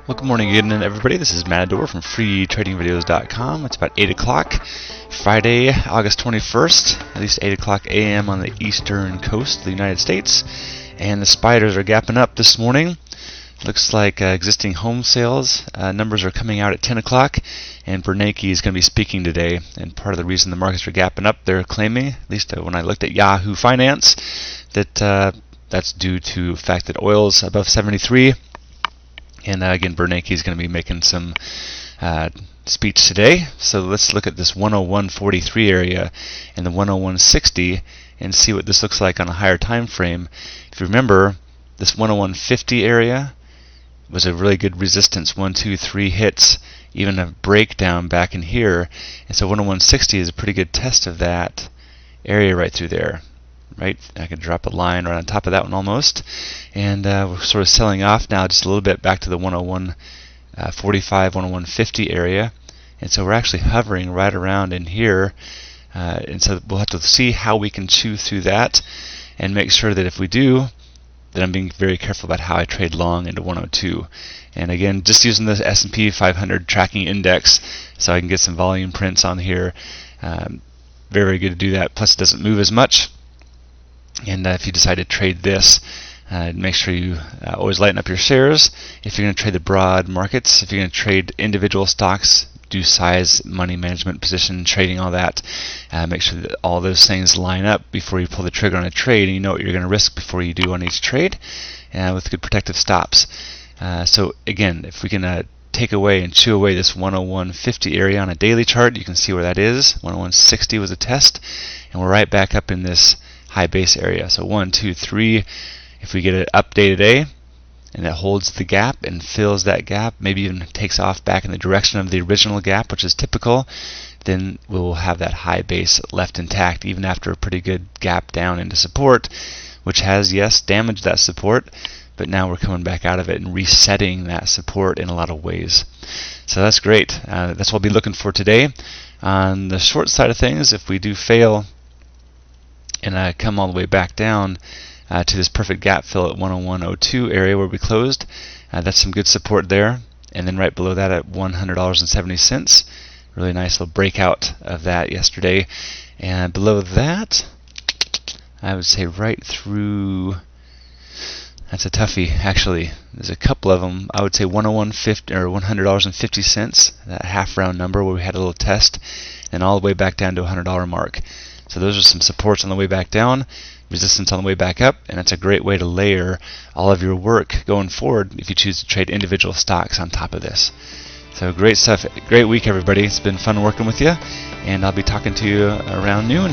Well, good morning again, everybody. This is Matador from freetradingvideos.com. It's about 8 o'clock, Friday, August 21st, at least 8 o'clock a.m. on the eastern coast of the United States. And the spiders are gapping up this morning. Looks like existing home sales numbers are coming out at 10 o'clock, and Bernanke is going to be speaking today. And part of the reason the markets are gapping up, they're claiming, at least when I looked at Yahoo Finance, that that's due to the fact that oil is above 73. And again, Bernanke is going to be making some speech today. So let's look at this 101.43 area and the 101.60 and see what this looks like on a higher time frame. If you remember, this 101.50 area was a really good resistance, 1, 2, 3 hits, even a breakdown back in here. And so 101.60 is a pretty good test of that area right through there. Right, I could drop a line right on top of that one almost, and we're sort of selling off now just a little bit back to the 101.45, 101.50 area, and so we're actually hovering right around in here, and so we'll have to see how we can chew through that and make sure that if we do, that I'm being very careful about how I trade long into 102. And again, just using the S&P 500 tracking index so I can get some volume prints on here. Very, very good to do that. Plus, it doesn't move as much. And if you decide to trade this, make sure you always lighten up your shares. If you're going to trade the broad markets, if you're going to trade individual stocks, do size, money management, position trading, all that. Make sure that all those things line up before you pull the trigger on a trade, and you know what you're going to risk before you do on each trade, with good protective stops. So again, if we can take away and chew away this 101.50 area on a daily chart, you can see where that is. 101.60 was a test, and we're right back up in this high base area. So 1, 2, 3. If we get it up day to day, and it holds the gap and fills that gap, maybe even takes off back in the direction of the original gap, which is typical, then we'll have that high base left intact even after a pretty good gap down into support, which has, yes, damaged that support, but now we're coming back out of it and resetting that support in a lot of ways. So that's great. That's what I'll be looking for today. On the short side of things, if we do fail and come all the way back down to this perfect gap fill at 101.02 area where we closed, that's some good support there. And then right below that at $100.70, really nice little breakout of that yesterday. And below that, I would say right through, that's a toughie actually. There's a couple of them. I would say 101.50 or $100.50, that half round number where we had a little test, and all the way back down to $100 mark. So those are some supports on the way back down, resistance on the way back up, and it's a great way to layer all of your work going forward if you choose to trade individual stocks on top of this. So great stuff. Great week, everybody. It's been fun working with you, and I'll be talking to you around noon.